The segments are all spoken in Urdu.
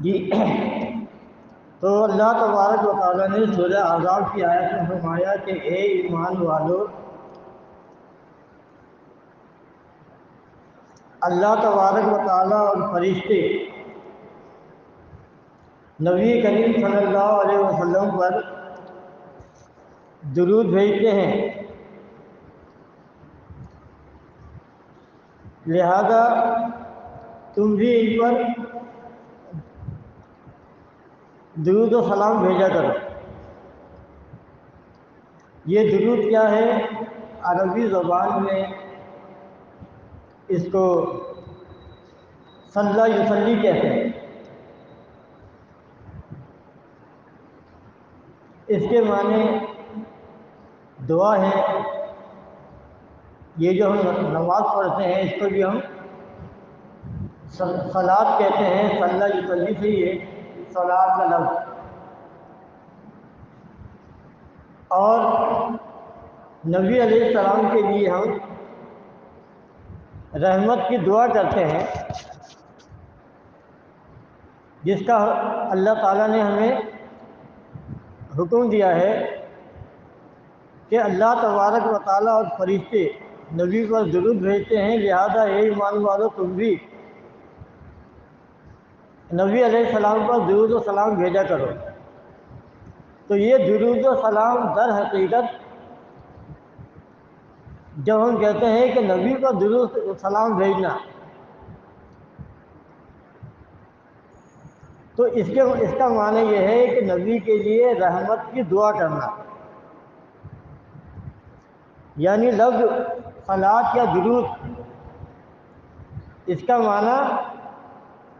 جی تو اللہ تبارک و تعالیٰ نے سورہ احزاب کی آیت میں فرمایا کہ اے ایمان والو، اللہ تبارک و تعالیٰ اور فرشتے نبی کریم صلی اللہ علیہ وسلم پر درود بھیجتے ہیں، لہذا تم بھی ان پر درود و سلام بھیجا کرو۔ یہ درود کیا ہے؟ عربی زبان میں اس کو صلی یصلی کہتے ہیں۔ اس کے معنی دعا ہے۔ یہ جو ہم نماز پڑھتے ہیں اس کو بھی ہم صلاۃ کہتے ہیں۔ صلی یصلی سے یہ صلاۃ کا لفظ، اور نبی علیہ السلام کے لیے ہم رحمت کی دعا کرتے ہیں، جس کا اللہ تعالیٰ نے ہمیں حکم دیا ہے کہ اللہ تبارک و تعالیٰ اور فرشتے نبی پر درود بھیجتے ہیں، لہذا اے ایمان والو تم بھی نبی علیہ السلام پر درود و سلام بھیجا کرو۔ تو یہ درود و سلام در حقیقت جب ہم کہتے ہیں کہ نبی پر درود و سلام بھیجنا، تو اس کا معنی یہ ہے کہ نبی کے لیے رحمت کی دعا کرنا، یعنی لفظ صلاۃ یا درود اس کا معنی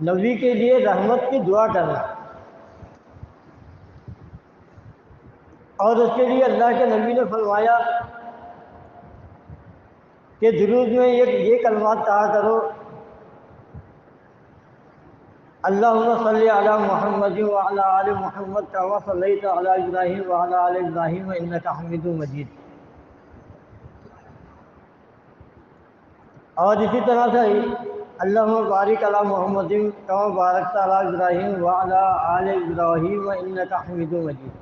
نبی کے لیے رحمت کی دعا کرنا، اور اس کے لیے اللہ کے نبی نے فرمایا کہ درود میں یہ کلمات کہا کرو: اللہم صلی علی محمد وعلی آل محمد کما صلیت علی ابراہیم وعلی آل ابراہیم انک حمید مجید۔ اور اسی طرح سے اللہم بارک علی محمد کما بارکت علی ابراہیم وعلی آل ابراہیم انک حمید مجید۔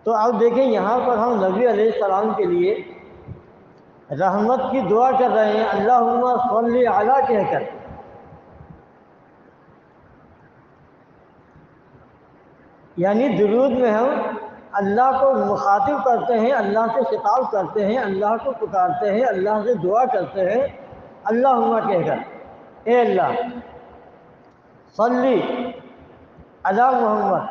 تو اب دیکھیں یہاں پر ہم نبی علیہ السلام کے لیے رحمت کی دعا کر رہے ہیں، اللہم صلی علی کہہ کر۔ یعنی درود میں ہم اللہ کو مخاطب کرتے ہیں، اللہ سے خطاب کرتے ہیں، اللہ کو پکارتے ہیں، اللہ سے دعا کرتے ہیں اللہم کہہ کر: اے اللہ صلی علی محمد،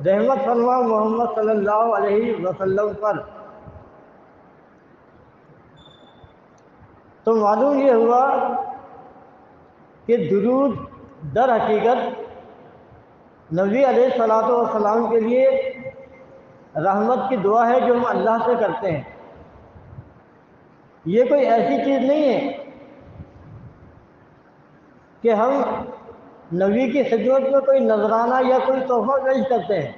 رحمت فرما محمد صلی اللہ علیہ وسلم پر۔ تو معلوم یہ ہوا کہ درود در حقیقت نبی علیہ الصلوۃ والسلام کے لیے رحمت کی دعا ہے جو ہم اللہ سے کرتے ہیں۔ یہ کوئی ایسی چیز نہیں ہے کہ ہم نبی کی خدمت میں کوئی نذرانہ یا کوئی تحفہ پیش کرتے ہیں،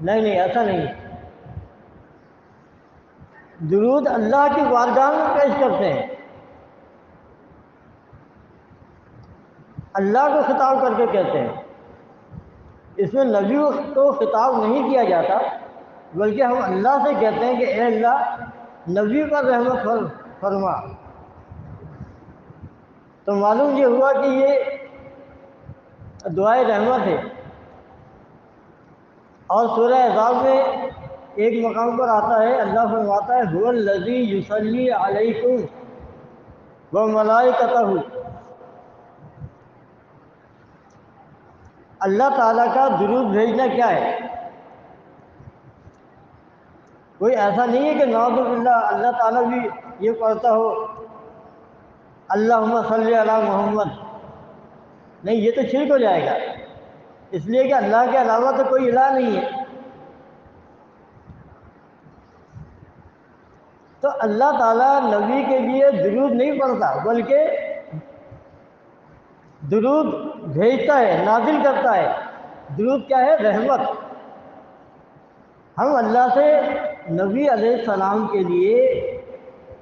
نہیں، ایسا نہیں ہے۔ درود اللہ کی بارگاہ میں پیش کرتے ہیں، اللہ کو خطاب کر کے کہتے ہیں۔ اس میں نبی کو خطاب نہیں کیا جاتا، بلکہ ہم اللہ سے کہتے ہیں کہ اے اللہ نبی پر رحمت فرما۔ تو معلوم یہ ہوا کہ یہ دعائے رحمت ہے۔ اور سورہ احزاب میں ایک مقام پر آتا ہے، اللہ فرماتا ہے: هو الذی یصلی علیکم وملائکتہ۔ اللہ تعالیٰ کا درود بھیجنا کیا ہے؟ کوئی ایسا نہیں ہے کہ نعوذ باللہ اللہ تعالیٰ بھی یہ پڑھتا ہو اللہم صلی علی محمد، نہیں، یہ تو شرک ہو جائے گا، اس لیے کہ اللہ کے علاوہ تو کوئی الہ نہیں ہے۔ تو اللہ تعالیٰ نبی کے لیے درود نہیں پڑھتا، بلکہ درود بھیجتا ہے، نازل کرتا ہے۔ درود کیا ہے؟ رحمت۔ ہم اللہ سے نبی علیہ السلام کے لیے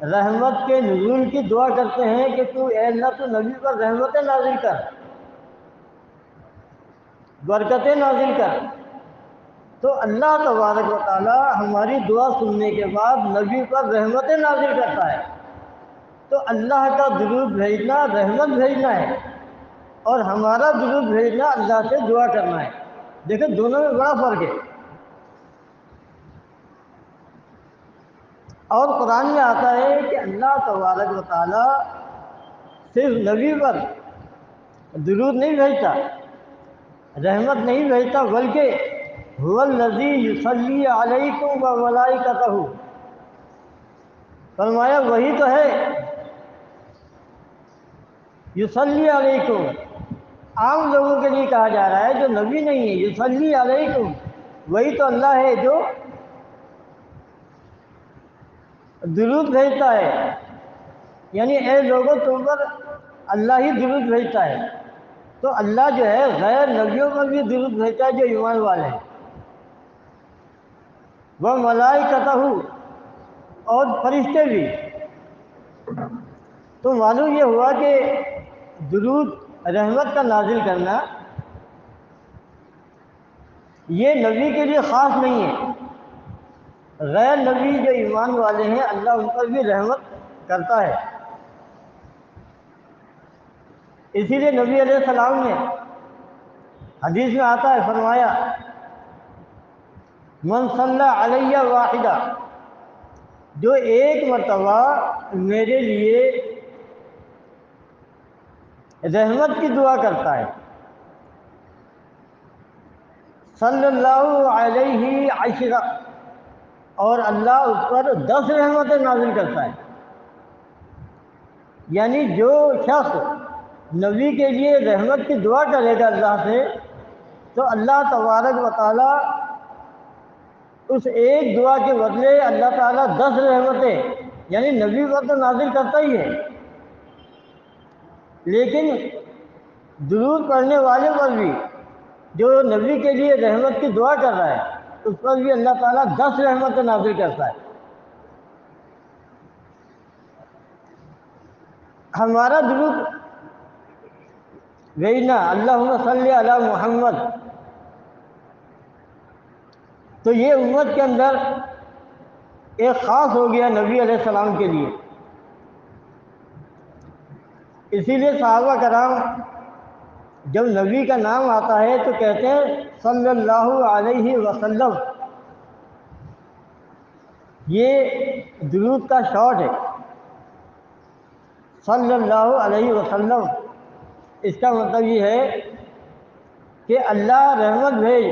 رحمت کے نزول کی دعا کرتے ہیں کہ تو اے اللہ تو نبی پر رحمت نازل کر۔ برکتیں نازل کر۔ تو اللہ تبارک و تعالیٰ ہماری دعا سننے کے بعد نبی پر رحمتیں نازل کرتا ہے۔ تو اللہ کا درود بھیجنا رحمت بھیجنا ہے، اور ہمارا درود بھیجنا اللہ سے دعا کرنا ہے۔ دیکھیں دونوں میں بڑا فرق ہے۔ اور قرآن میں آتا ہے کہ اللہ تبارک و تعالیٰ صرف نبی پر درود نہیں بھیجتا، رحمت نہیں بھیجتا، بلکہ هو الذی یصلی علیکم وملائکتہ، فرمایا وہی تو ہے یصلی علیکم، عام لوگوں کے لیے کہا جا رہا ہے جو نبی نہیں ہے، یصلی علیکم، وہی تو اللہ ہے جو درود بھیجتا ہے، یعنی اے لوگوں تم پر اللہ ہی درود بھیجتا ہے۔ تو اللہ جو ہے غیر نبیوں پر بھی درود بھیجتا ہے جو ایمان والے ہیں، وہ ملائکتہ، اور فرشتے بھی۔ تو معلوم یہ ہوا کہ درود رحمت کا نازل کرنا یہ نبی کے لیے خاص نہیں ہے، غیر نبی جو ایمان والے ہیں اللہ ان پر بھی رحمت کرتا ہے۔ اسی لیے نبی علیہ السلام نے حدیث میں آتا ہے، فرمایا من صلی علیہ واحدہ، جو ایک مرتبہ میرے لیے رحمت کی دعا کرتا ہے، صلی اللہ علیہ عشرہ، اور اللہ اس پر 10 رحمتیں نازل کرتا ہے۔ یعنی جو شخص نبی کے لیے رحمت کی دعا کرے گا اللہ سے، تو اللہ تبارک و تعالیٰ اس ایک دعا کے بدلے اللہ تعالیٰ 10 رحمتیں یعنی نبی پر تو نازل کرتا ہی ہے، لیکن درود پڑھنے والے پر بھی جو نبی کے لیے رحمت کی دعا کر رہا ہے اس پر بھی اللہ تعالیٰ 10 رحمتیں نازل کرتا ہے۔ ہمارا درود بھیجنا اللہم صلی علی محمد، تو یہ امت کے اندر ایک خاص ہو گیا نبی علیہ السلام کے لیے۔ اسی لیے صحابہ کرام جب نبی کا نام آتا ہے تو کہتے ہیں صلی اللہ علیہ وسلم، یہ درود کا شارٹ ہے، صلی اللہ علیہ وسلم۔ اس کا مطلب یہ ہے کہ اللہ رحمت بھیج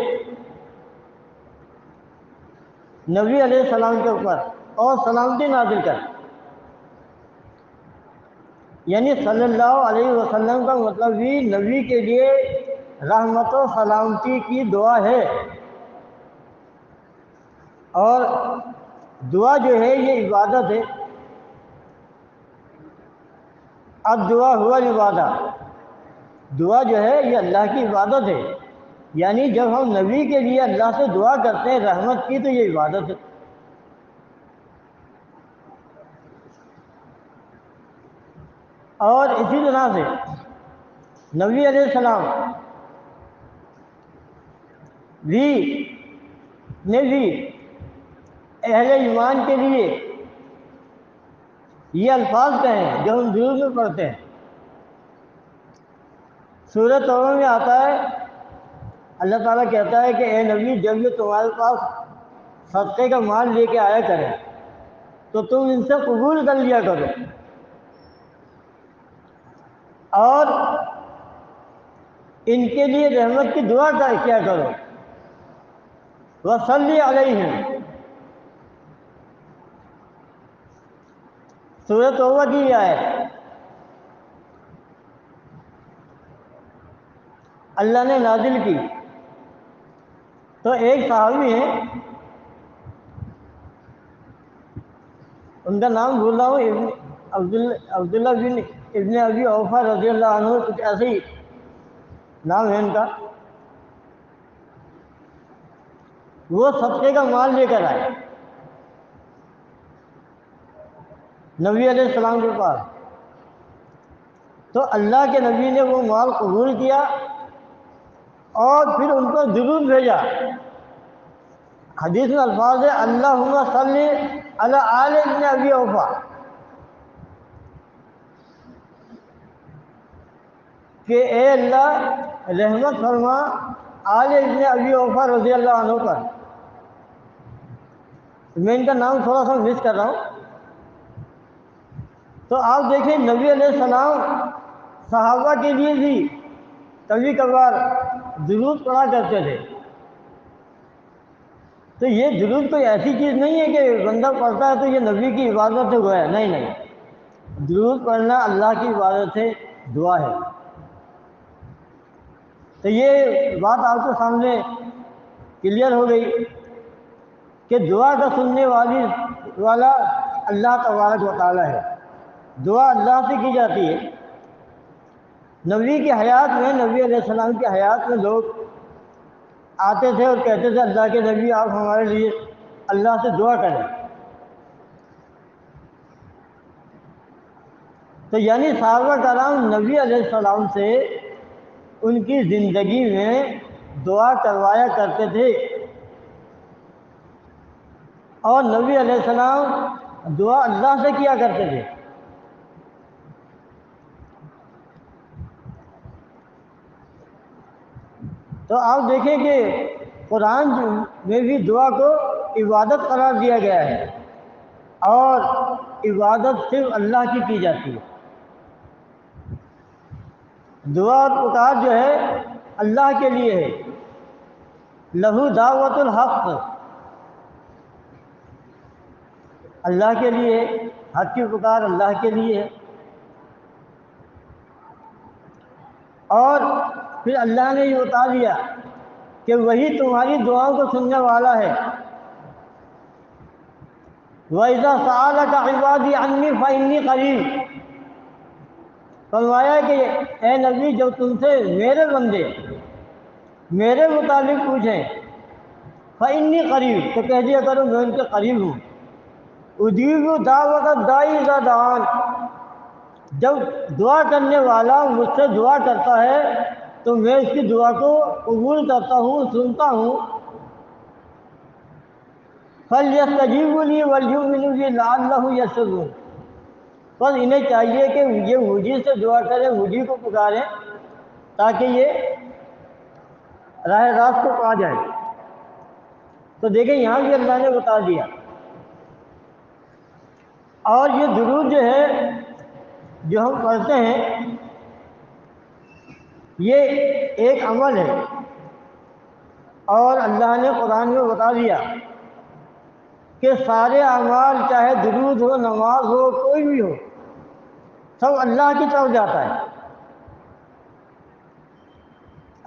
نبی علیہ السلام کے اوپر اور سلامتی نازل کر، یعنی صلی اللہ علیہ وسلم کا مطلب بھی نبی کے لیے رحمت و سلامتی کی دعا ہے۔ اور دعا جو ہے یہ عبادت ہے، اب دعا ہوا عبادت، دعا جو ہے یہ اللہ کی عبادت ہے، یعنی جب ہم نبی کے لیے اللہ سے دعا کرتے ہیں رحمت کی تو یہ عبادت ہے۔ اور اسی طرح سے نبی علیہ السلام نے بھی اہل ایمان کے لیے یہ الفاظ کہیں جو ہم درود میں پڑھتے ہیں۔ سورہ توبہ میں آتا ہے، اللہ تعالیٰ کہتا ہے کہ اے نبی جب یہ تمہارے پاس صدقے کا مال لے کے آیا کرے تو تم ان سے قبول کر لیا کرو، اور ان کے لیے رحمت کی دعا کیا کرو، وصلی علیہم۔ سورہ توبہ کی یہ آیت اللہ نے نازل کی۔ تو ایک صحابی ہیں، ان کا نام بھول رہا ہوں، عبداللہ بن ابن ابی اوفا رضی اللہ عنہ، کچھ ایسے ہی نام ہے ان کا۔ وہ صدقے کا مال لے کر آئے نبی علیہ السلام کے پاس، تو اللہ کے نبی نے وہ مال قبول کیا اور پھر ان کو درود بھیجا۔ حدیث میں الفاظ ہے اللہم صلی علی آل ابن ابی اوفا، کہ اے اللہ رحمت فرما آل ابن ابی اوفا رضی اللہ عنہ پر۔ میں ان کا نام تھوڑا سا مس کر رہا ہوں۔ تو آپ دیکھیں نبی علیہ السلام صحابہ کے لیے بھی کبھی کبھار درود پڑھا کرتے تھے۔ تو یہ درود کوئی ایسی چیز نہیں ہے کہ بندہ پڑھتا ہے تو یہ نبی کی عبادت ہوا ہے، نہیں نہیں، درود پڑھنا اللہ کی عبادت ہے، دعا ہے۔ تو یہ بات آپ کے سامنے کلیئر ہو گئی کہ دعا کا سننے والا اللہ تبارک و تعالیٰ ہے۔ دعا اللہ سے کی جاتی ہے۔ نبی کی حیات میں، نبی علیہ السلام کی حیات میں لوگ آتے تھے اور کہتے تھے اللہ کے نبی آپ ہمارے لیے اللہ سے دعا کریں۔ تو یعنی صحابہ کرام نبی علیہ السلام سے ان کی زندگی میں دعا کروایا کرتے تھے، اور نبی علیہ السلام دعا اللہ سے کیا کرتے تھے۔ تو آپ دیکھیں کہ قرآن میں بھی دعا کو عبادت قرار دیا گیا ہے، اور عبادت صرف اللہ کی جاتی ہے۔ دعا اور پکار جو ہے اللہ کے لیے ہے، لہو دعوت الحق، اللہ کے لیے، حق کی پکار اللہ کے لیے ہے۔ اور پھر اللہ نے یہ بتا دیا کہ وہی تمہاری دعاؤں کو سننے والا ہے۔ وَإِذَا سَأَلَكَ عِبَادِي عَنِّي فَإِنِّي قَرِيبٌ، فرمایا کہ اے نبی جب تم سے میرے بندے میرے متعلق پوچھیں فَإِنِّي قَرِيبٌ، تو کہہ دیا کرو میں ان کے قریب ہوں۔ اُجِیبُ دعوت الداعِ اذا دعان، جب دعا کرنے والا مجھ سے دعا کرتا ہے تو میں اس کی دعا کو قبول کرتا ہوں، سنتا ہوں۔ فَلْيَسْتَجِیبُوا لِی وَلْیُؤْمِنُوا بِی لَعَلَّهُمْ یَرْشُدُونَ، بس انہیں چاہیے کہ یہ مجھے سے دعا کریں، مجھے کو پکاریں، تاکہ یہ راہ راست کو پا جائے۔ تو دیکھیں یہاں بھی اللہ نے بتا دیا۔ اور یہ درود جو ہے جو ہم پڑھتے ہیں یہ ایک عمل ہے، اور اللہ نے قرآن میں بتا دیا کہ سارے اعمال چاہے درود ہو، نماز ہو، کوئی بھی ہو، سب اللہ کی طرف جاتا ہے۔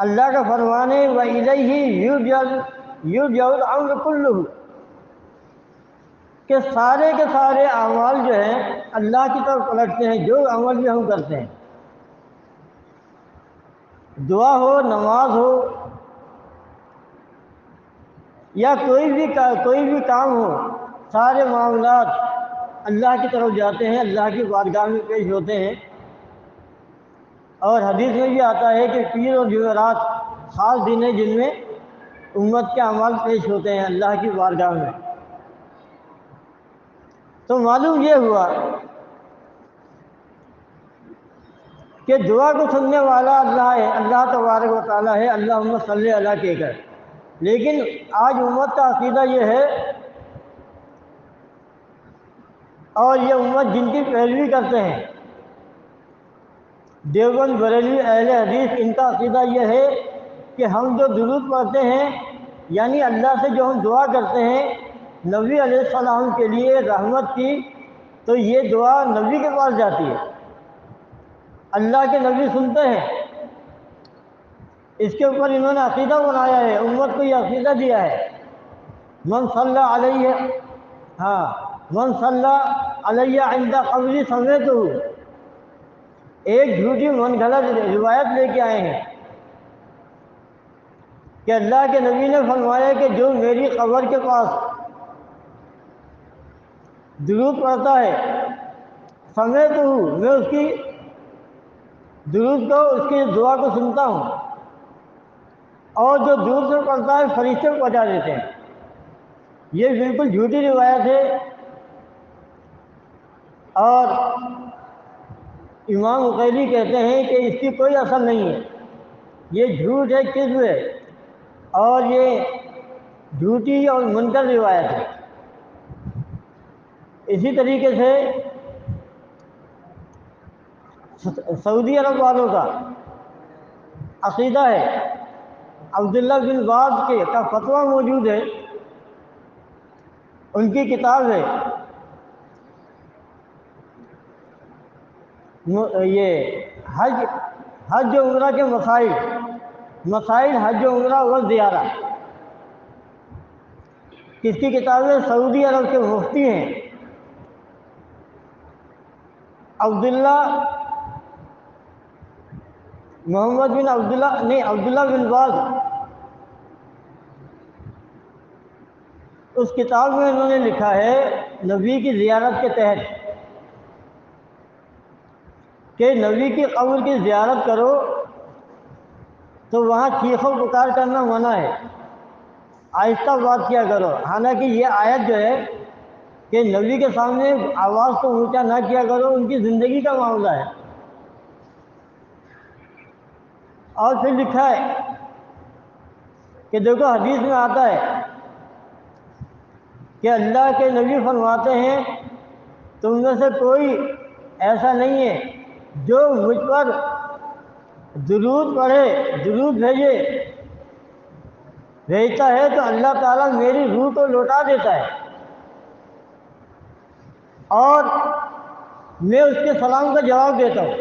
اللہ کا فرمان ہے وَإِلَيْهِ يُرْجَعُ الْأَمْرُ كُلُّهُ، کہ سارے کے سارے اعمال جو ہیں اللہ کی طرف پلٹتے ہیں، جو عمل بھی ہم کرتے ہیں، دعا ہو، نماز ہو، یا کوئی بھی کام ہو، سارے معاملات اللہ کی طرف جاتے ہیں، اللہ کی بارگاہ میں پیش ہوتے ہیں۔ اور حدیث میں بھی آتا ہے کہ پیر اور جمعرات خاص دن ہیں جن میں امت کے اعمال پیش ہوتے ہیں اللہ کی بارگاہ میں۔ تو معلوم یہ ہوا کہ دعا کو سننے والا اللہ ہے، اللہ تبارک و تعالیٰ ہے، اللہم صلی علیہ کہہ کر۔ لیکن آج امت کا عقیدہ یہ ہے، اور یہ امت جن کی پیروی کرتے ہیں، دیوبند، بریلوی، اہل حدیث، ان کا عقیدہ یہ ہے کہ ہم جو درود پڑھتے ہیں، یعنی اللہ سے جو ہم دعا کرتے ہیں نبی علیہ السلام کے لیے رحمت کی، تو یہ دعا نبی کے پاس جاتی ہے، اللہ کے نبی سنتے ہیں۔ اس کے اوپر انہوں نے عقیدہ بنایا ہے، امت کو یہ عقیدہ دیا ہے، من صلی علیہ من صلی علیہ عند قبری سمیتہ، ایک جھوٹی من گھڑت روایت لے کے آئے ہیں کہ اللہ کے نبی نے فرمایا کہ جو میری قبر کے پاس درود پڑھتا ہے سمیتہ، میں اس کی درود کو، اس کی دعا کو سنتا ہوں۔ اور جو دور سے پڑھتا ہے فرشتے کو پہنچا دیتے ہیں۔ یہ بالکل جھوٹی روایت ہے، اور امام عقیلی کہتے ہیں کہ اس کی کوئی اثر نہیں ہے، یہ جھوٹ ہے، کذب ہے، اور یہ جھوٹی اور منکر روایت ہے۔ اسی طریقے سے سعودی عرب والوں کا عقیدہ ہے، عبداللہ بن باز کا فتویٰ موجود ہے، ان کی کتاب ہے یہ حج و عمرہ کے مسائل حج و عمرہ و زیارہ، کس کی کتاب ہے؟ سعودی عرب کے مفتی ہیں عبداللہ بن باز۔ اس کتاب میں انہوں نے لکھا ہے نبی کی زیارت کے تحت کہ نبی کی قبر کی زیارت کرو تو وہاں چیخ و پکار کرنا منع ہے، آہستہ بات کیا کرو۔ حالانکہ یہ آیت جو ہے کہ نبی کے سامنے آواز کو اونچا نہ کیا کرو، ان کی زندگی کا معاملہ ہے۔ اور پھر لکھا ہے کہ دیکھو حدیث میں آتا ہے کہ اللہ کے نبی فرماتے ہیں تم میں سے کوئی ایسا نہیں ہے جو مجھ پر درود پڑھے، درود بھیجتا ہے تو اللہ تعالیٰ میری روح کو لوٹا دیتا ہے، اور میں اس کے سلام کا جواب دیتا ہوں۔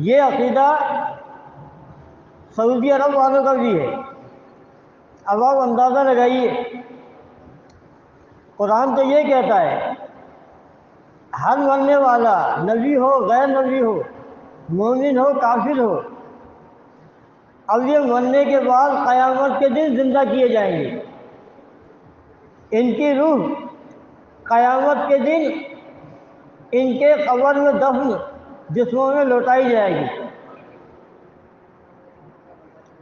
یہ عقیدہ سعودی عرب والوں کا بھی ہے۔ اب آپ اندازہ لگائیے، قرآن تو یہ کہتا ہے ہر مرنے والا، نبی ہو غیر نبی ہو، مومن ہو کافر ہو، اب یہ مرنے کے بعد قیامت کے دن زندہ کیے جائیں گے۔ ان کی روح قیامت کے دن ان کے قبر میں دفن جسموں میں لوٹائی جائے گی۔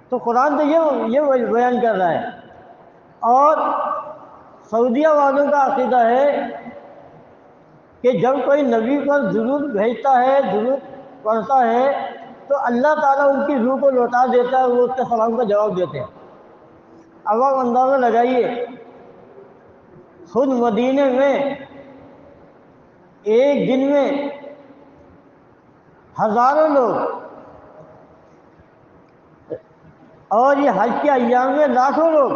تو قرآن تو یہ بیان کر رہا ہے۔ اور سعودیہ والوں کا عقیدہ ہے کہ جب کوئی نبی پر درود بھیجتا ہے، درود پڑھتا ہے، تو اللہ تعالیٰ ان کی روح کو لوٹا دیتا ہے، وہ اس کے سلام کا جواب دیتے ہیں۔ اب آپ اندازہ لگائیے، خود مدینے میں ایک دن میں ہزاروں لوگ، اور یہ حج کے ایام میں لاکھوں لوگ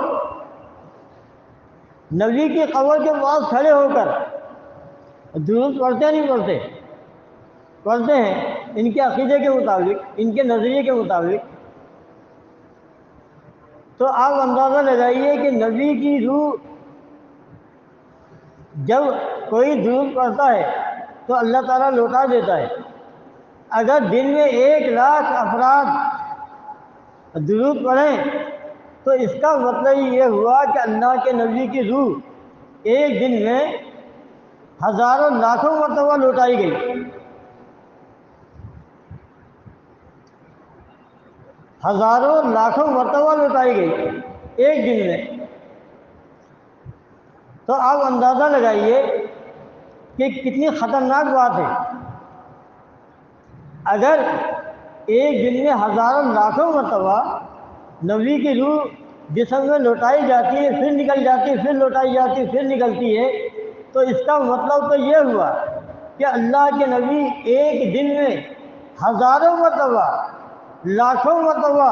نبی کی قبر کے پاس کھڑے ہو کر درود پڑھتے نہیں پڑھتے ہیں ان کے عقیدے کے مطابق، ان کے نظریے کے مطابق۔ تو آپ اندازہ لگائیے کہ نبی کی روح جب کوئی درود پڑھتا ہے تو اللہ تعالیٰ لوٹا دیتا ہے۔ اگر دن میں 1,00,000 افراد درود پڑھیں تو اس کا مطلب یہ ہوا کہ اللہ کے نبی کی روح ایک دن میں ہزاروں لاکھوں مرتبہ لوٹائی گئی، ہزاروں لاکھوں مرتبہ لوٹائی گئی ایک دن میں۔ تو آپ اندازہ لگائیے کہ کتنی خطرناک بات ہے۔ اگر ایک دن میں ہزاروں لاکھوں مرتبہ نبی کی روح جسم میں لوٹائی جاتی ہے، پھر نکل جاتی ہے، پھر لوٹائی جاتی ہے، پھر نکلتی ہے، تو اس کا مطلب تو یہ ہوا کہ اللہ کے نبی ایک دن میں ہزاروں مرتبہ، لاکھوں مرتبہ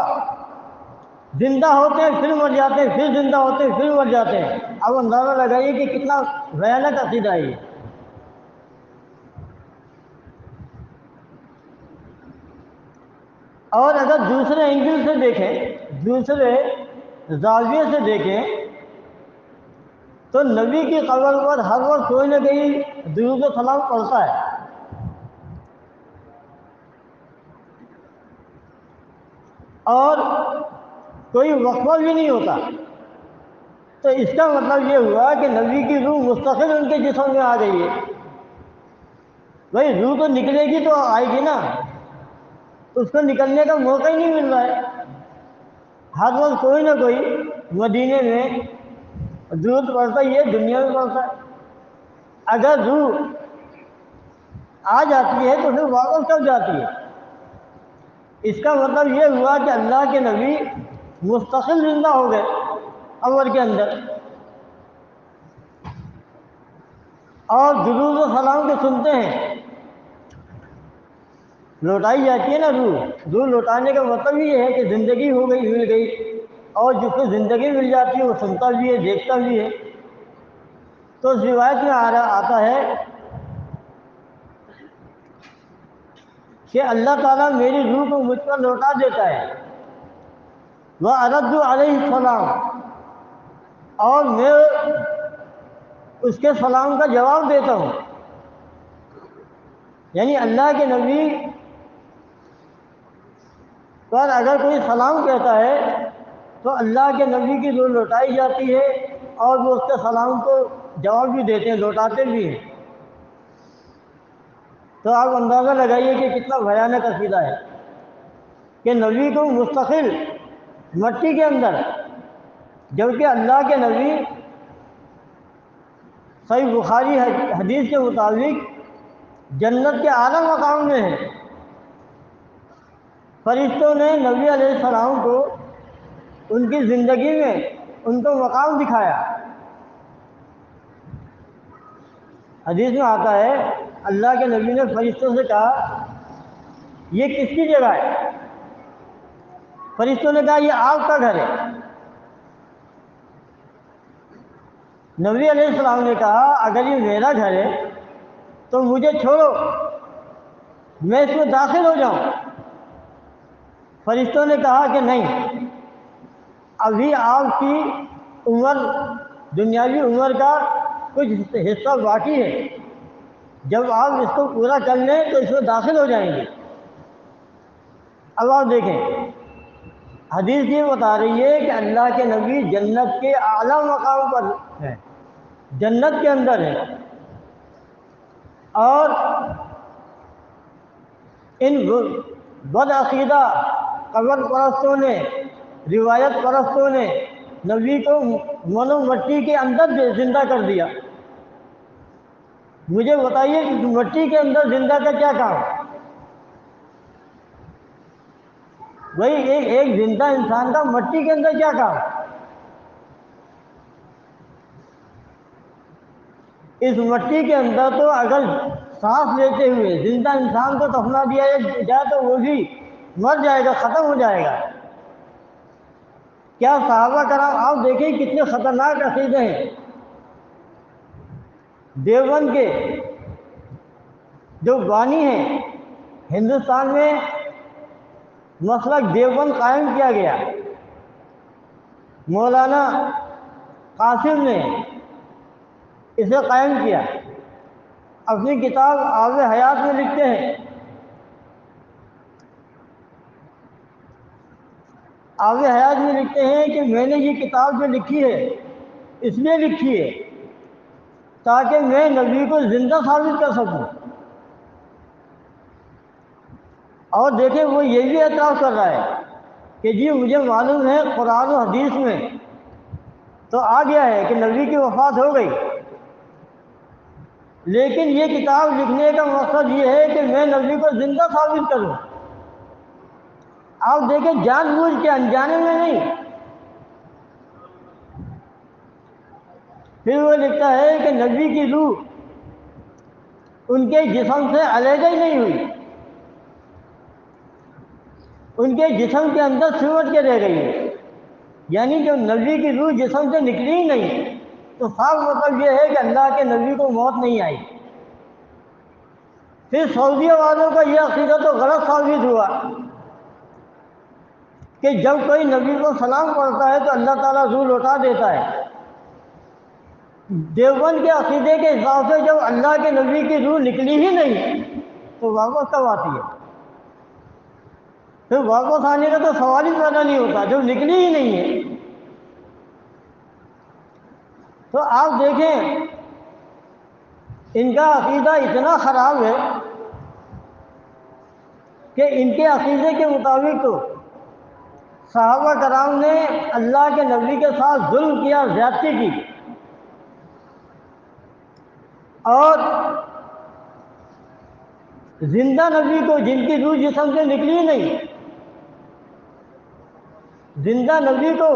زندہ ہوتے ہیں، پھر مر جاتے ہیں، پھر زندہ ہوتے ہیں، پھر مر جاتے ہیں۔ اب اندازہ لگائیے کہ کتنا بھیانک عقیدہ ہے یہ۔ اور اگر دوسرے اینگل سے دیکھیں، دوسرے زاویے سے دیکھیں، تو نبی کی قبر پر ہر وقت کوئی نہ کوئی درود و سلام پڑھتا ہے، اور کوئی وقفہ بھی نہیں ہوتا۔ تو اس کا مطلب یہ ہوا کہ نبی کی روح مستقل ان کے جسم میں آ گئی ہے۔ بھائی روح تو نکلے گی تو آئے گی نا، اس کو نکلنے کا موقع ہی نہیں مل رہا ہے۔ ہر روز کوئی نہ کوئی مدینے میں درود پڑھتا ہی ہے، دنیا میں پڑھتا ہے۔ اگر روح آ جاتی ہے تو پھر واپس کب جاتی ہے؟ اس کا مطلب یہ ہوا کہ اللہ کے نبی مستقل زندہ ہو گئے قبر کے اندر، اور درود و سلام کو سنتے ہیں، لوٹائی جاتی ہے نا روح لوٹانے کا مطلب یہ ہے کہ زندگی ہو گئی، مل گئی، اور جس کو زندگی مل جاتی ہے وہ سنتا بھی ہے، دیکھتا بھی ہے۔ تو اس روایت میں آتا ہے کہ اللہ تعالیٰ میری روح کو مجھ پر لوٹا دیتا ہے، وَأَرَدُّ عَلَيْهِ السَّلَامَ، اور میں اس کے سلام کا جواب دیتا ہوں۔ یعنی اللہ کے نبی پر اگر کوئی سلام کہتا ہے تو اللہ کے نبی کی روح لوٹائی جاتی ہے، اور وہ اس کے سلام کو جواب بھی دیتے ہیں، لوٹاتے بھی ہیں۔ تو آپ اندازہ لگائیے کہ کتنا بھیانک عقیدہ ہے کہ نبی کو مستقل مٹی کے اندر، جبکہ اللہ کے نبی صحیح بخاری حدیث کے مطابق جنت کے اعلیٰ مقام میں ہیں۔ فرشتوں نے نبی علیہ السلام کو ان کی زندگی میں ان کو مقام دکھایا۔ حدیث میں آتا ہے اللہ کے نبی نے فرشتوں سے کہا یہ کس کی جگہ ہے؟ فرشتوں نے کہا یہ آپ کا گھر ہے۔ نبی علیہ السلام نے کہا اگر یہ میرا گھر ہے تو مجھے چھوڑو، میں اس میں داخل ہو جاؤں۔ فرشتوں نے کہا کہ نہیں، ابھی آپ کی عمر، دنیاوی عمر کا کچھ حصہ باقی ہے، جب آپ اس کو پورا کر لیں تو اس میں داخل ہو جائیں گے۔ اب آپ دیکھیں، حدیث یہ بتا رہی ہے کہ اللہ کے نبی جنت کے اعلیٰ مقام پر ہیں، جنت کے اندر ہے، اور ان بد عقیدہ قبر پرستوں نے، روایت پرستوں نے نبی کو منو مٹی کے اندر زندہ کر دیا۔ مجھے بتائیے کہ مٹی کے اندر زندہ کا کیا کام؟ بھائی ایک زندہ انسان کا مٹی کے اندر کیا کام؟ اس مٹی کے اندر تو اگر سانس لیتے ہوئے زندہ انسان کو دفنا دیا جائے تو وہ بھی مر جائے گا، ختم ہو جائے گا۔ کیا صحابہ کرام آپ دیکھیں کتنے خطرناک عقیدے ہیں۔ دیوبند کے جو بانی ہیں، ہندوستان میں مسلک دیوبند قائم کیا گیا، مولانا قاسم نے اسے قائم کیا۔ اپنی کتاب آب حیات میں لکھتے ہیں، آب حیات میں لکھتے ہیں کہ میں نے یہ کتاب جو لکھی ہے اس لیے لکھی ہے تاکہ میں نبی کو زندہ ثابت کر سکوں۔ اور دیکھیں وہ یہ بھی اعتراف کر رہا ہے کہ جی مجھے معلوم ہے قرآن و حدیث میں تو آ گیا ہے کہ نبی کی وفات ہو گئی، لیکن یہ کتاب لکھنے کا مقصد یہ ہے کہ میں نبی کو زندہ ثابت کروں۔ آپ دیکھیں جان بوجھ کے، انجانے میں نہیں۔ پھر وہ لکھتا ہے کہ نبی کی روح ان کے جسم سے علیحدہ ہی نہیں ہوئی، ان کے جسم کے اندر سمٹ کے رہ گئی ہے، یعنی جو نبی کی روح جسم سے نکلی ہی نہیں۔ تو صاف مطلب یہ ہے کہ اللہ کے نبی کو موت نہیں آئی۔ پھر سعودیہ والوں کا یہ عقیدہ تو غلط ثابت ہوا کہ جب کوئی نبی کو سلام پڑھتا ہے تو اللہ تعالیٰ روح لوٹا دیتا ہے۔ دیوبند کے عقیدے کے حساب سے جب اللہ کے نبی کی روح نکلی ہی نہیں تو واپس کب آتی ہے؟ پھر واپس آنے کا تو سوال ہی پیدا نہیں ہوتا جب نکلی ہی نہیں ہے۔ تو آپ دیکھیں ان کا عقیدہ اتنا خراب ہے کہ ان کے عقیدے کے مطابق تو صحابہ کرام نے اللہ کے نبی کے ساتھ ظلم کیا، زیادتی کی، اور زندہ نبی کو، جن کی روح جسم سے نکلی نہیں، زندہ نبی کو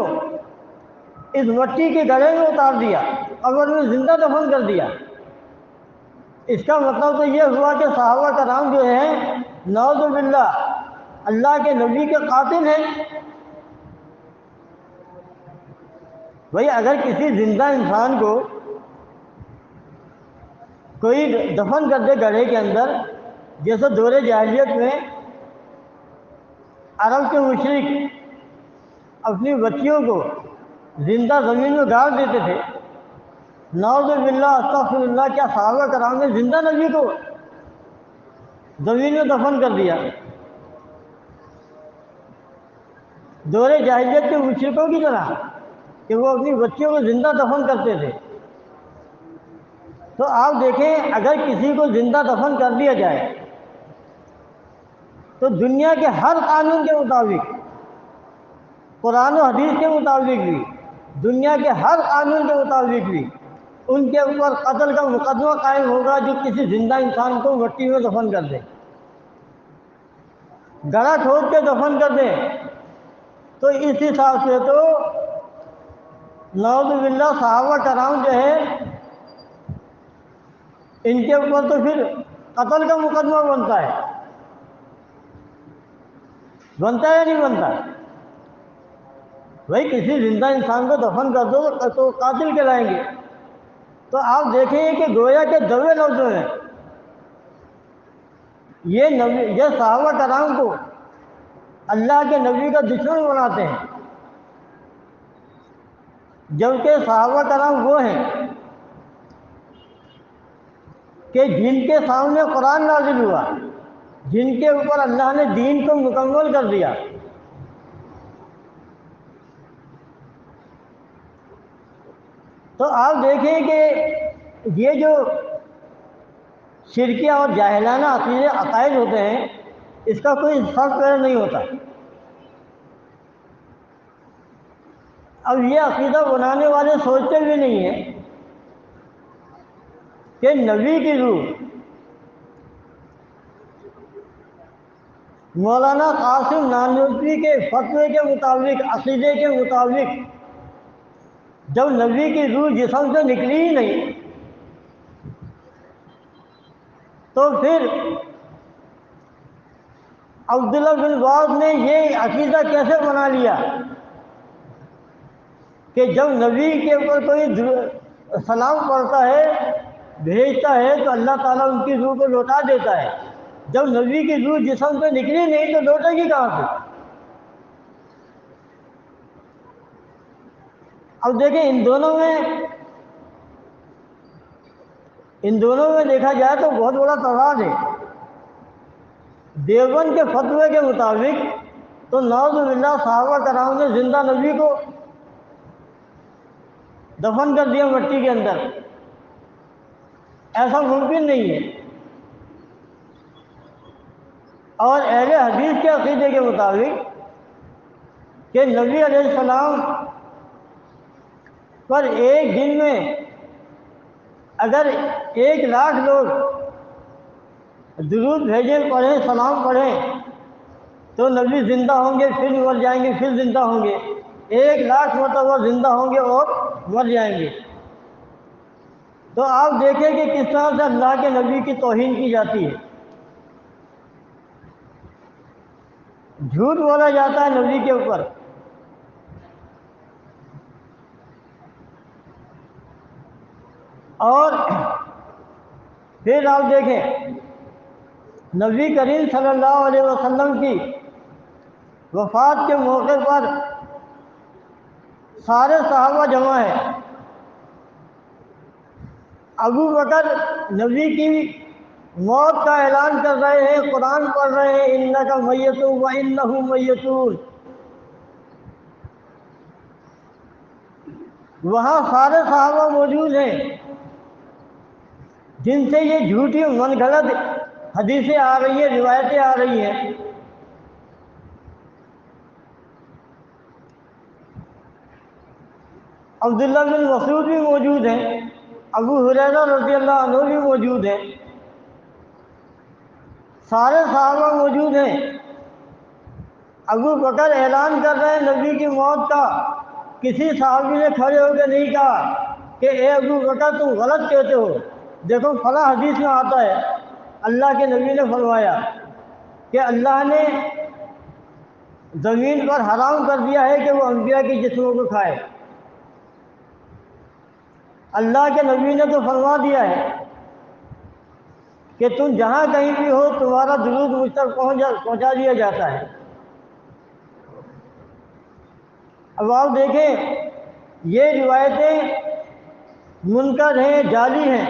اس مٹی کے گڑھے میں اتار دیا، قبر میں زندہ دفن کر دیا۔ اس کا مطلب تو یہ ہوا کہ صحابہ کرام جو ہیں نعوذ باللہ اللہ کے نبی کے قاتل ہیں۔ بھائی اگر کسی زندہ انسان کو کوئی دفن کر دے گڑھے کے اندر، جیسے دور جاہلیت میں عرب کے مشرک اپنی بچیوں کو زندہ زمین میں گاڑ دیتے تھے، نعوذ باللہ استغفر اللہ، کیا صحابہ کرام نے زندہ نبی کو زمین میں دفن کر دیا؟ دور جاہلیت کے مشرکوں کی طرح کہ وہ اپنی بچیوں کو زندہ دفن کرتے تھے۔ تو آپ دیکھیں اگر کسی کو زندہ دفن کر دیا جائے تو دنیا کے ہر قانون کے مطابق، قرآن و حدیث کے مطابق بھی، دنیا کے ہر قانون کے مطابق بھی ان کے اوپر قتل کا مقدمہ قائم ہوگا جو کسی زندہ انسان کو مٹی میں دفن کر دے، گڑھا کھود کے دفن کر دے۔ تو اس حساب سے تو نعوذ باللہ صحابہ کرام جو ہے ان کے اوپر تو پھر قتل کا مقدمہ بنتا ہے یا نہیں بنتا؟ بھائی کسی زندہ انسان کو دفن کر دو تو قاتل کہلائیں گے۔ تو آپ دیکھیں کہ گویا کے دبے لفظوں میں یہ صحابہ کرام کو اللہ کے نبی کا دشمن بناتے ہیں، جبکہ صحابہ کرام وہ ہیں کہ جن کے سامنے قرآن نازل ہوا، جن کے اوپر اللہ نے دین کو مکمل کر دیا۔ تو آپ دیکھیں کہ یہ جو شرکیہ اور جاہلانہ عقائد ہوتے ہیں اس کا کوئی فرق پیدا نہیں ہوتا۔ اب یہ عقیدہ بنانے والے سوچتے بھی نہیں ہیں کہ نبی کی روح مولانا قاسم نانوتوی کے فتوے کے مطابق، عقیدے کے مطابق، جب نبی کی روح جسم سے نکلی ہی نہیں تو پھر عبداللہ بن باز نے یہ عقیدہ کیسے بنا لیا کہ جب نبی کے اوپر کوئی سلام پڑھتا ہے، بھیجتا ہے تو اللہ تعالیٰ ان کی روح کو لوٹا دیتا ہے، جب نبی کی روح جسم سے نکلی نہیں تو لوٹے گی کہاں سے؟ اب دیکھیں ان دونوں میں دیکھا جائے تو بہت بڑا تضاد ہے۔ دیوبند کے فتوے کے مطابق تو نعوذ باللہ صحابہ کرام نے زندہ نبی کو دفن کر دیا مٹی کے اندر، ایسا ممکن نہیں ہے۔ اور اہل حدیث کے عقیدے کے مطابق کہ نبی علیہ السلام پر ایک دن میں اگر 1,00,000 لوگ درود بھیجیں، پڑھیں، سلام پڑھیں تو نبی زندہ ہوں گے، پھر مر جائیں گے، پھر زندہ ہوں گے، 1,00,000 مرتبہ زندہ ہوں گے اور مر جائیں گے۔ تو آپ دیکھیں کہ کس طرح سے اللہ کے نبی کی توہین کی جاتی ہے، جھوٹ بولا جاتا ہے نبی کے اوپر۔ اور پھر آپ دیکھیں نبی کریم صلی اللہ علیہ وسلم کی وفات کے موقع پر سارے صحابہ جمع ہیں، ابو بکر نبی کی موت کا اعلان کر رہے ہیں، قرآن پڑھ رہے ہیں، انک میت وانہم میتون۔ وہاں سارے صحابہ موجود ہیں جن سے یہ جھوٹی من گھڑت حدیثیں آ رہی ہیں، روایتیں آ رہی ہیں۔ عبداللہ بن مسعود بھی موجود ہیں، ابو ہریرہ رضی اللہ عنہ بھی موجود ہیں، سارے صحابہ موجود ہیں۔ ابو بکر اعلان کر رہے ہیں نبی کی موت کا، کسی صحابی نے کھڑے ہو کے نہیں کہا کہ اے ابو بکر تم غلط کہتے ہو، دیکھو فلاں حدیث میں آتا ہے اللہ کے نبی نے فرمایا کہ اللہ نے زمین پر حرام کر دیا ہے کہ وہ انبیاء کی جسموں کو کھائے۔ اللہ کے نبی نے تو فرما دیا ہے کہ تم جہاں کہیں بھی ہو تمہارا درود مجھ تک پہنچا دیا جاتا ہے۔ اب آپ دیکھیں یہ روایتیں منکر ہیں، جعلی ہیں،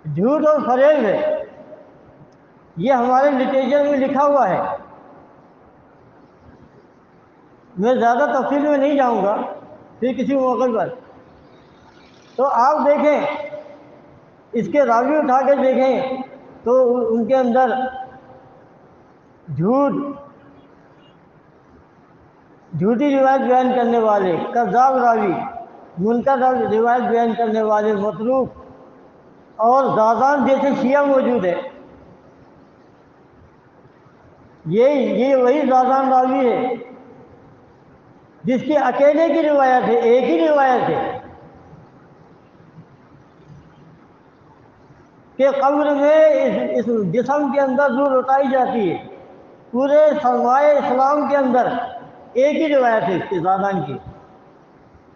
جھوٹ اور فریب ہے، یہ ہمارے لٹریچر میں لکھا ہوا ہے۔ میں زیادہ تفصیل میں نہیں جاؤں گا، پھر کسی موقع پر۔ تو آپ دیکھیں اس کے راوی اٹھا کے دیکھیں تو ان کے اندر جھوٹی روایت بیان کرنے والے، کذاب راوی، منکر روایت بیان کرنے والے، متروک اور زازان جیسے شیعہ موجود ہے۔ یہ وہی زازان راوی ہے جس کی اکیلے کی روایت ہے، ایک ہی روایت ہے کہ قبر میں اس جسم کے اندر روح لوٹائی جاتی ہے۔ پورے سرمایہ اسلام کے اندر ایک ہی روایت ہے اس کی زازان کی،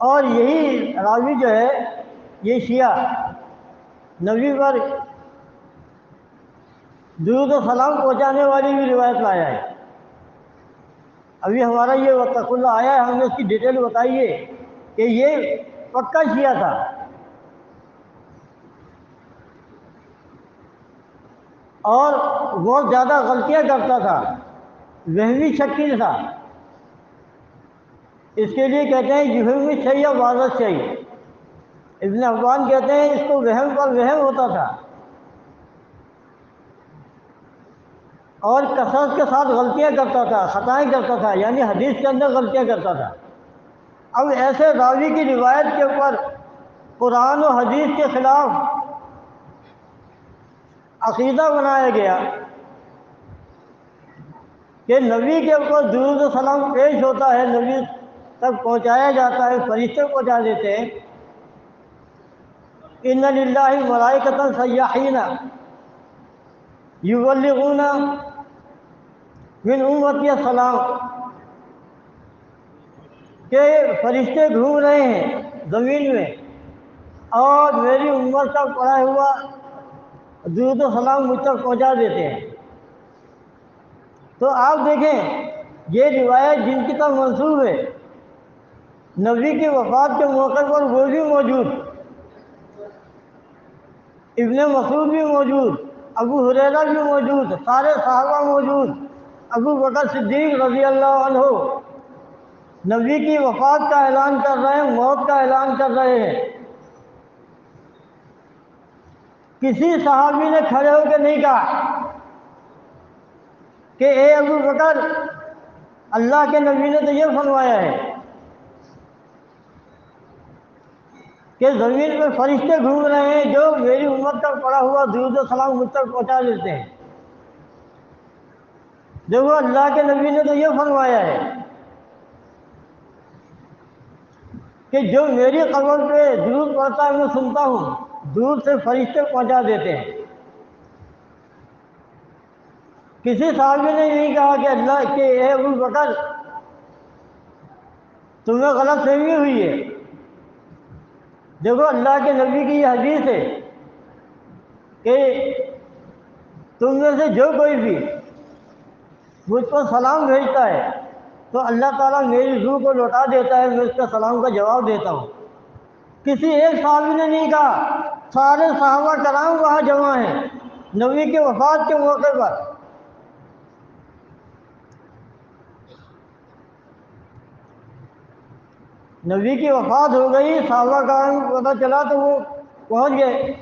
اور یہی راوی جو ہے یہ شیعہ نبی پر درود و سلام پہنچانے والی بھی روایت لایا ہے۔ ابھی ہمارا یہ واتقوا اللہ آیا ہے، ہم نے اس کی ڈیٹیل بتائی ہے کہ یہ پکا شیعہ تھا، اور بہت زیادہ غلطیاں کرتا تھا، وہمی شکی تھا۔ اس کے لیے کہتے ہیں یوہمی شیء بعض شیء، ابن حبان کہتے ہیں اس کو وہم پر وہم ہوتا تھا، اور کثرت کے ساتھ غلطیاں کرتا تھا، خطائیں کرتا تھا، یعنی حدیث کے اندر غلطیاں کرتا تھا۔ اب ایسے راوی کی روایت کے اوپر قرآن و حدیث کے خلاف عقیدہ بنایا گیا کہ نبی کے اوپر درود و سلام پیش ہوتا ہے، نبی تک پہنچایا جاتا ہے، فرشتے پہنچا دیتے ہیں۔ ان للہ ملائکۃ سیاحین یبلغون من امتی السلام، کہ فرشتے گھوم رہے ہیں زمین میں اور میری امت کا پڑھا ہوا درود و سلام مجھ تک پہنچا دیتے ہیں۔ تو آپ دیکھیں یہ روایت جن کی طرف منسوب ہے، نبی کی وفات کے موقع پر وہ بھی موجود، ابن مسعود بھی موجود، ابو ہریرہ بھی موجود، سارے صحابہ موجود، ابو بکر صدیق رضی اللہ عنہ نبی کی وفات کا اعلان کر رہے ہیں، موت کا اعلان کر رہے ہیں۔ کسی صحابی نے کھڑے ہو کے نہیں کہا کہ اے ابو بکر اللہ کے نبی نے تو یہ فرمایا ہے کہ زمین پہ فرشتے گھوم رہے ہیں جو میری امت کا پڑا ہوا درود و سلام مجھ تک پہنچا دیتے ہیں۔ دیکھو اللہ کے نبی نے تو یہ فرمایا ہے کہ جو میری قبر پہ درود پڑتا ہے میں سنتا ہوں، دور سے فرشتے پہنچا دیتے ہیں۔ کسی صحابی نے نہیں کہا کہ اللہ کے اے ابو بکر تمہیں غلط فہمی ہوئی ہے۔ دیکھو اللہ کے نبی کی یہ حدیث ہے کہ تم میں سے جو کوئی بھی مجھ پر سلام بھیجتا ہے تو اللہ تعالیٰ میری روح کو لوٹا دیتا ہے، میں اس کا سلام کا جواب دیتا ہوں۔ کسی ایک صحابی نے نہیں کہا، سارے صحابہ کرام وہاں جمع ہیں نبی کے وفات کے موقع پر۔ نبی کی وفات ہو گئی، صحابہ کرام کو پتہ چلا تو وہ پہنچ گئے،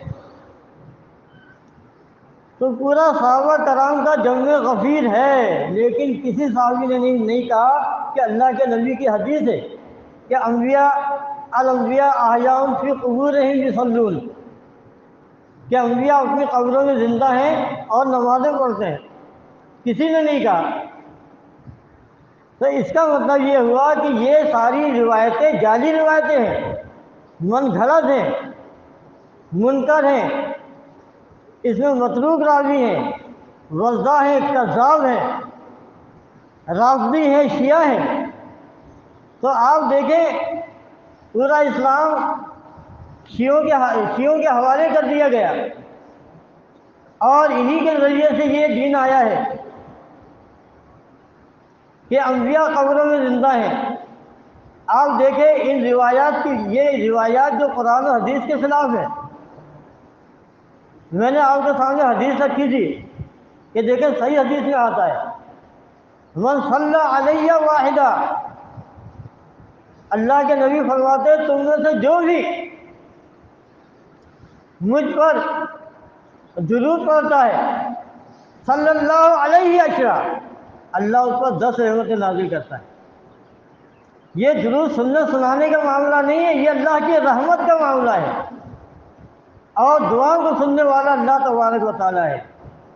تو پورا صحابہ کرام کا جمع غفیر ہے، لیکن کسی صحابی نے نہیں کہا کہ اللہ کے نبی کی حدیث ہے۔ کہ الانبیاء احیاء فی قبورہم یصلون، کہ انبیاء اپنی قبروں میں زندہ ہیں اور نمازیں پڑھتے ہیں، کسی نے نہیں کہا۔ تو اس کا مطلب یہ ہوا کہ یہ ساری روایتیں جعلی روایتیں ہیں، من گھڑت ہیں، منکر ہیں، اس میں متروک راوی ہیں، وضاح ہیں، کذاب ہیں، رافضی ہیں، شیعہ ہیں۔ تو آپ دیکھیں پورا اسلام شیعوں کے حوالے کر دیا گیا، اور انہی کے ذریعے سے یہ دین آیا ہے کہ انبیاء قبروں میں زندہ ہیں۔ آپ دیکھیں ان روایات کی، یہ روایات جو قرآن و حدیث کے خلاف ہے۔ میں نے آپ کے سامنے حدیث رکھی تھی کہ دیکھیں صحیح حدیث میں آتا ہے، من صلی علیہ واحدہ، اللہ کے نبی فرماتے ہیں تم میں سے جو بھی مجھ پر درود پڑھتا ہے، صلی اللہ علیہ عشرہ، اللہ اس پر 10 رحمتیں نازل کرتا ہے۔ یہ درود سننے سنانے کا معاملہ نہیں ہے، یہ اللہ کی رحمت کا معاملہ ہے، اور دعاؤں کو سننے والا اللہ تبارک و تعالیٰ ہے۔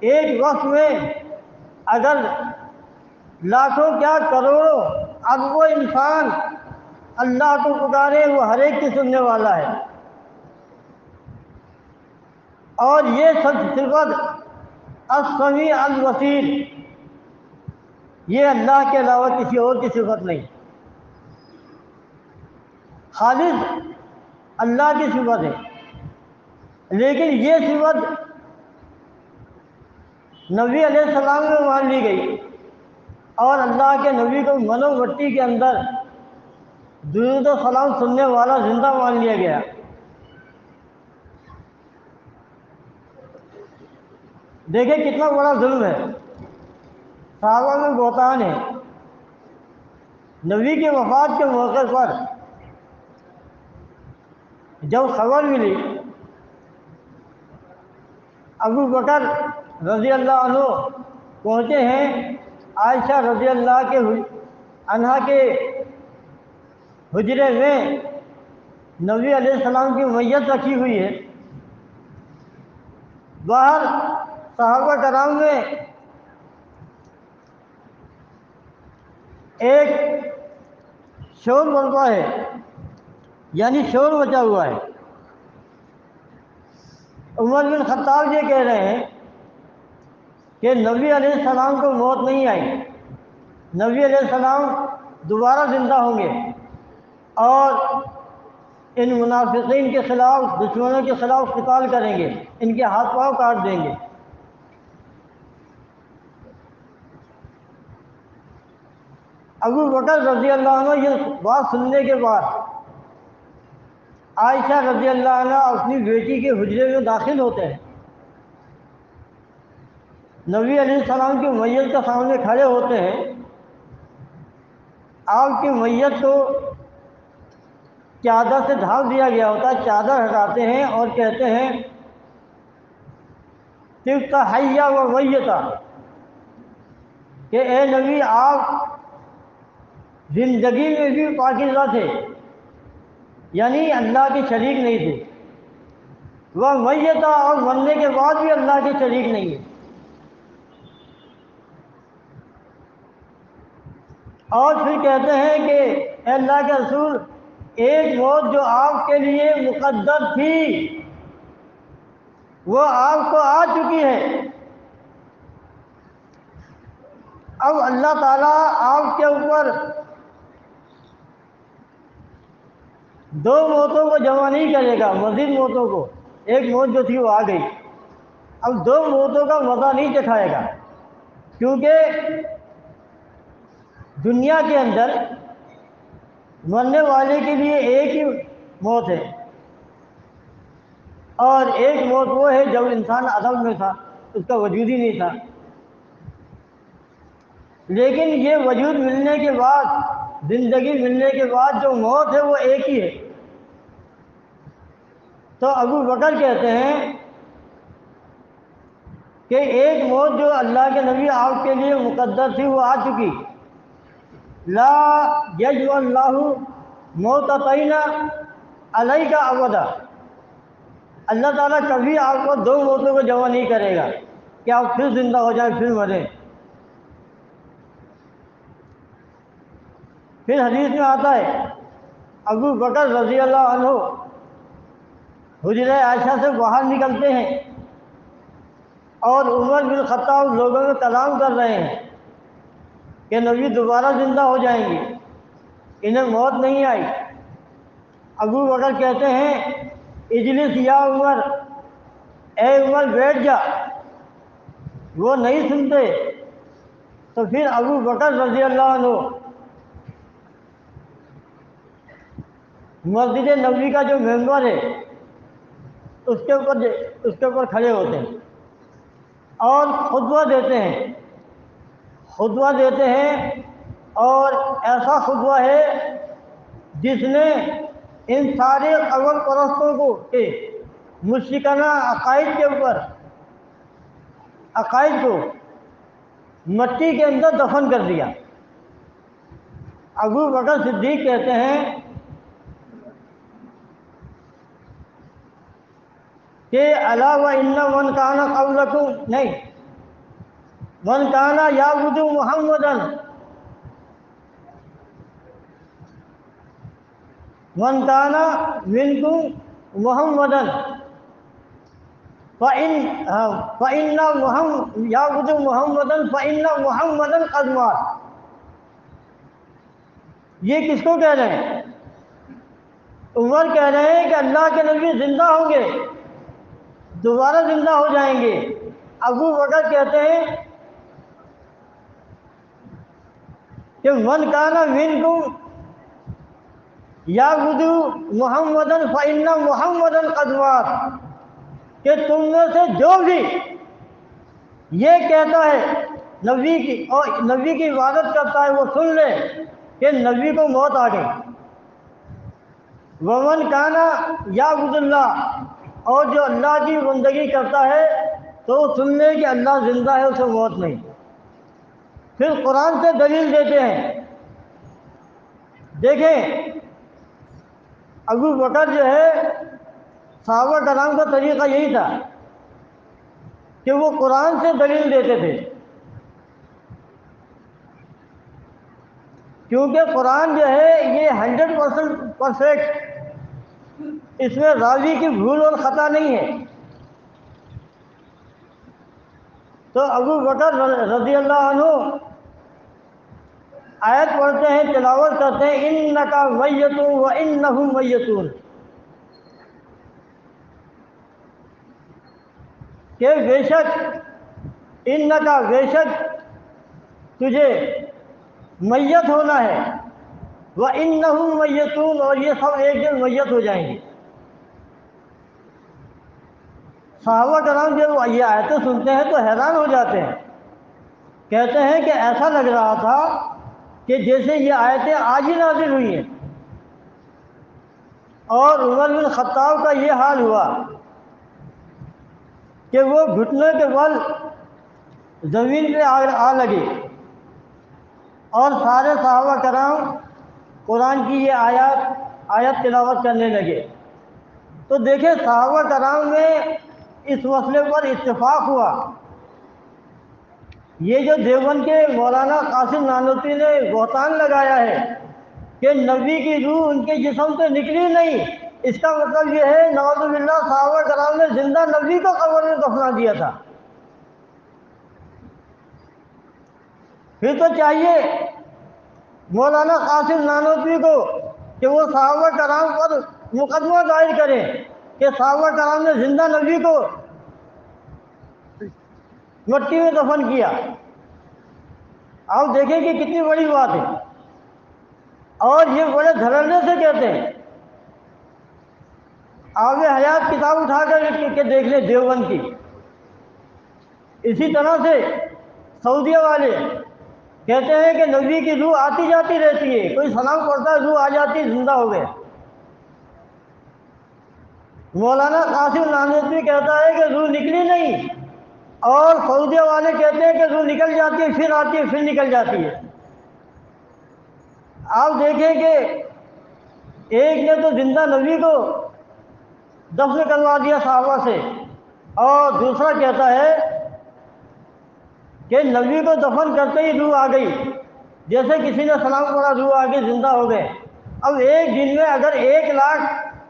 ایک وقت میں اگر لاکھوں کیا کروڑوں اربوں انسان اللہ کو پکارے، وہ ہر ایک کی سننے والا ہے۔ اور یہ سب صفت السمیع البصیر، یہ اللہ کے علاوہ کسی اور کی صفت نہیں، خالص اللہ کی صفت ہے۔ لیکن یہ صفت نبی علیہ السلام میں مان لی گئی، اور اللہ کے نبی کو منو مٹی کے اندر درود و سلام سننے والا زندہ مان لیا گیا۔ دیکھیں کتنا بڑا ظلم ہے، صحابہ میں بہتان ہے۔ نبی کی وفات کے موقع پر جب خبر ملی، ابو بکر رضی اللہ عنہ پہنچے ہیں عائشہ رضی اللہ عنہا کے حجرے میں، نبی علیہ السلام کی میت رکھی ہوئی ہے۔ باہر صحابہ کرام میں ایک شور برپا ہے، یعنی شور مچا ہوا ہے۔ عمر بن خطاب یہ کہہ رہے ہیں کہ نبی علیہ السلام کو موت نہیں آئی، نبی علیہ السلام دوبارہ زندہ ہوں گے، اور ان منافقین کے خلاف، دشمنوں کے خلاف قتال کریں گے، ان کے ہاتھ پاؤں کاٹ دیں گے۔ ابو بکر رضی اللہ عنہ یہ بات سننے کے بعد عائشہ رضی اللہ عنہ اپنی بیٹی کے حجرے میں داخل ہوتے ہیں، نبی علیہ السلام کی میت کے سامنے کھڑے ہوتے ہیں، آپ کی میت کو چادر سے ڈھانپ دیا گیا ہوتا ہے، چادر ہٹاتے ہیں اور کہتے ہیں طبت حیہ و میتا، کہ اے نبی آپ زندگی میں بھی پاکیزہ تھے، یعنی اللہ کے شریک نہیں تھے، وہ میتا، اور مرنے کے بعد بھی اللہ کے شریک نہیں ہے۔ اور پھر کہتے ہیں کہ اے اللہ کے رسول، ایک موت جو آپ کے لیے مقدر تھی وہ آپ کو آ چکی ہے، اب اللہ تعالیٰ آپ کے اوپر دو موتوں کو جمع نہیں کرے گا، مزید موتوں کو، ایک موت جو تھی وہ آ گئی، اب دو موتوں کا مزہ نہیں چکھائے گا، کیونکہ دنیا کے اندر مرنے والے کے لیے ایک ہی موت ہے، اور ایک موت وہ ہے جب انسان عدم میں تھا، اس کا وجود ہی نہیں تھا۔ لیکن یہ وجود ملنے کے بعد، زندگی ملنے کے بعد جو موت ہے وہ ایک ہی ہے۔ تو ابو بکر کہتے ہیں کہ ایک موت جو اللہ کے نبی آپ کے لیے مقدر تھی وہ آ چکی، لا یجمع اللہ موتتین علیک ابدا، اللہ تعالیٰ کبھی آپ کو دو موتوں کو جمع نہیں کرے گا کہ آپ پھر زندہ ہو جائیں پھر مریں۔ پھر حدیث میں آتا ہے ابو بکر رضی اللہ عنہ حجرہ عائشہ سے باہر نکلتے ہیں اور عمر بن خطاب لوگوں میں کلام کر رہے ہیں کہ نبی دوبارہ زندہ ہو جائیں گے، انہیں موت نہیں آئی۔ ابو بکر کہتے ہیں اجلس یا عمر، اے عمر بیٹھ جا، وہ نہیں سنتے۔ تو پھر ابو بکر رضی اللہ عنہ مسجد نبوی کا جو ممبر ہے اس کے اوپر کھڑے ہوتے ہیں اور خطبہ دیتے ہیں اور ایسا خطبہ ہے جس نے ان سارے قبر پرستوں کو کے مشرکانہ عقائد کو مٹی کے اندر دفن کر دیا۔ ابو بکر صدیق کہتے ہیں کہ الا و ان من کان قبلکم نہیں من کان یعبد محمدا من کان منکم محمدا فإن محمد یعبد محمدا فإن محمدا قد مات۔ یہ کس کو کہہ رہے ہیں؟ عمر کہہ رہے ہیں کہ اللہ کے نبی زندہ ہوں گے، دوبارہ زندہ ہو جائیں گے۔ ابو بکر کہتے ہیں کہ من کان منکم یعبد محمدا فإن محمدا قد مات، کہ تم میں سے جو بھی یہ کہتا ہے نبی کی عبادت کرتا ہے وہ سن لے کہ نبی کو موت آ گئی۔ ومن کان یعبد اللہ، اور جو اللہ کی بندگی کرتا ہے تو وہ سن لے کہ اللہ زندہ ہے، اسے موت نہیں۔ پھر قرآن سے دلیل دیتے ہیں۔ دیکھیں ابو بکر جو ہے صحابہ کرام کا طریقہ یہی تھا کہ وہ قرآن سے دلیل دیتے تھے، کیونکہ قرآن جو ہے یہ 100% پرفیکٹ، اس میں راوی کی بھول اور خطا نہیں ہے۔ تو ابو بکر رضی اللہ عنہ آیت پڑھتے ہیں، تلاوت کرتے ہیں انک میت وانہم میتون، کہ بے شک انک بے شک تجھے میت ہونا ہے، وانہم میتون اور یہ سب ایک دن میت ہو جائیں گے۔ صحابہ کرام جب یہ آیتیں سنتے ہیں تو حیران ہو جاتے ہیں، کہتے ہیں کہ ایسا لگ رہا تھا کہ جیسے یہ آیتیں آج ہی نازل ہوئی ہیں۔ اور عمر بن خطاب کا یہ حال ہوا کہ وہ گھٹنے کے بل زمین پہ آ لگے اور سارے صحابہ کرام قرآن کی یہ آیت تلاوت کرنے لگے۔ تو دیکھیں صحابہ کرام میں اس مسئلے پر اتفاق ہوا۔ یہ جو دیوبند کے مولانا قاسم نانوتوی نے بہتان لگایا ہے کہ نبی کی روح ان کے جسم سے نکلی نہیں، اس کا مطلب یہ ہے نعوذ باللہ صحابہ کرام نے زندہ نبی کو قبر میں دفنا دیا تھا۔ پھر تو چاہیے مولانا قاسم نانوتوی کو کہ وہ صحابہ کرام پر مقدمہ دائر کریں کہ صحابہ کرام نے زندہ نبی کو مٹی میں دفن کیا۔ آپ دیکھیں کہ کتنی بڑی بات ہے، اور یہ بڑے دھڑلے سے کہتے ہیں۔ آب حیات کتاب اٹھا کر دیکھ لیں دیوبند کی۔ اسی طرح سے سعودیہ والے کہتے ہیں کہ نبی کی روح آتی جاتی رہتی ہے، کوئی سلام پڑھتا ہے روح آ جاتی ہے، زندہ ہو گئے۔ مولانا قاسم نانوتوی کہتا ہے کہ روح نکلی نہیں، اور سعودیہ والے کہتے ہیں کہ روح نکل جاتی ہے پھر آتی ہے پھر نکل جاتی ہے۔ آپ دیکھیں کہ ایک نے تو زندہ نبی کو دفن کروا دیا صحابہ سے، اور دوسرا کہتا ہے کہ نبی کو دفن کرتے ہی روح آ گئی، جیسے کسی نے سلام پڑھا روح آ گئی، زندہ ہو گئے۔ اب ایک دن میں اگر 1,00,000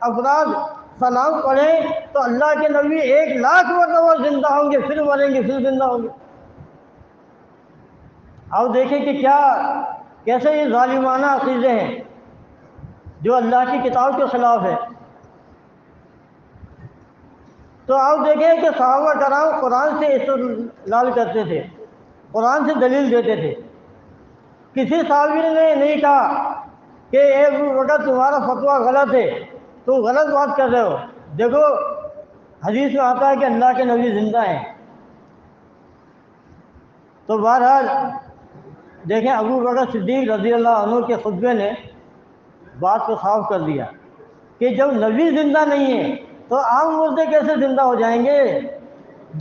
افراد سلام پڑھیں تو اللہ کے نبی 1,00,000 مرتبہ زندہ ہوں گے، پھر مریں گے، پھر زندہ ہوں گے۔ اب دیکھیں کہ کیسے یہ ظالمانہ عقیدے ہیں جو اللہ کی کتاب کے خلاف ہے۔ تو آپ دیکھیں کہ صحابہ کرام قرآن سے استدلال کرتے تھے، قرآن سے دلیل دیتے تھے۔ کسی صحابی نے نہیں کہا کہ ایک وقت تمہارا فتویٰ غلط ہے، تم غلط بات کر رہے ہو، دیکھو حدیث میں آتا ہے کہ اللہ کے نبی زندہ ہیں۔ تو بہرحال دیکھیں ابو بکر صدیق رضی اللہ عنہ کے خطبے نے بات کو صاف کر دیا کہ جب نبی زندہ نہیں ہے تو عام مردے کیسے زندہ ہو جائیں گے؟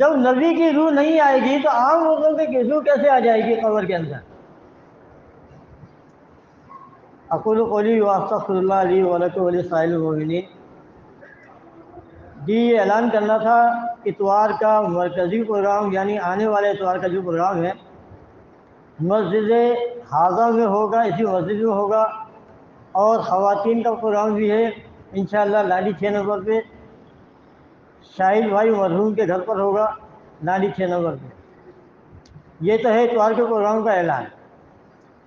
جب نبی کی روح نہیں آئے گی تو عام مردوں کی روح کیسے آ جائے گی قبر کے اندر؟ اقول قولی واستغفر اللہ لی ولکم ولسائر المؤمنین۔ جی یہ اعلان کرنا تھا اتوار کا مرکزی پروگرام، یعنی آنے والے اتوار کا جو پروگرام ہے مسجد حاضہ میں ہوگا، اسی مسجد میں ہوگا، اور خواتین کا پروگرام بھی ہے انشاءاللہ نالی 6 نمبر پہ، شاہد بھائی مرحوم کے گھر پر ہوگا نالی 6 نمبر پہ۔ یہ تو ہے اتوار کے پروگرام کا اعلان۔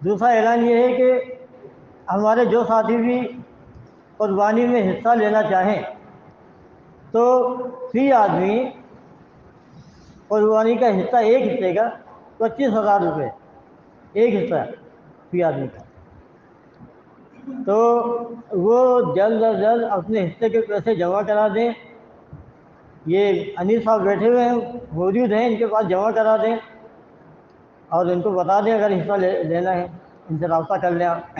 دوسرا اعلان یہ ہے کہ ہمارے جو ساتھی بھی قربانی میں حصہ لینا چاہیں تو فی آدمی قربانی کا حصہ، ایک حصے کا 25,000 روپے ایک حصہ فی آدمی کا، تو وہ جلد از جلد اپنے حصے کے پیسے جمع کرا دیں۔ یہ انیس صاحب بیٹھے ہوئے ہیں، موجود ہیں، ان کے پاس جمع کرا دیں اور ان کو بتا دیں اگر حصہ لینا ہے، ان سے رابطہ کر لیں آپ۔